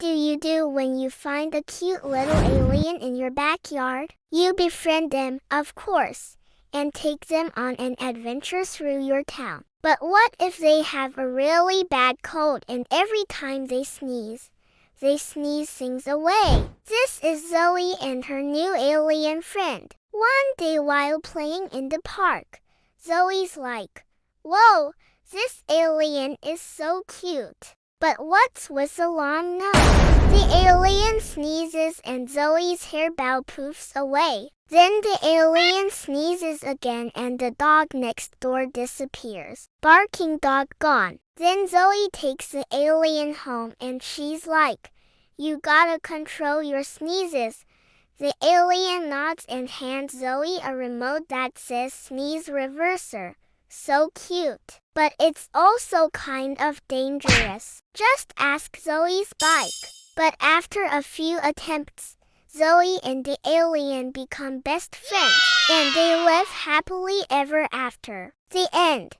do you do when you find a cute little alien in your backyard? You befriend them, of course, and take them on an adventure through your town. But what if they have a really bad cold and every time they sneeze things away? This is Zoe and her new alien friend. One day while playing in the park, Zoe's like, "Whoa, this alien is so cute." But what's with the long nose? The alien sneezes and Zoe's hairball poofs away. Then the alien sneezes again and the dog next door disappears. Barking dog gone. Then Zoe takes the alien home and she's like, "You gotta control your sneezes." The alien nods and hands Zoe a remote that says sneeze reverser. So cute. But it's also kind of dangerous. Just ask Zoe's bike. But after a few attempts, Zoe and the alien become best friends, and they live happily ever after. The end.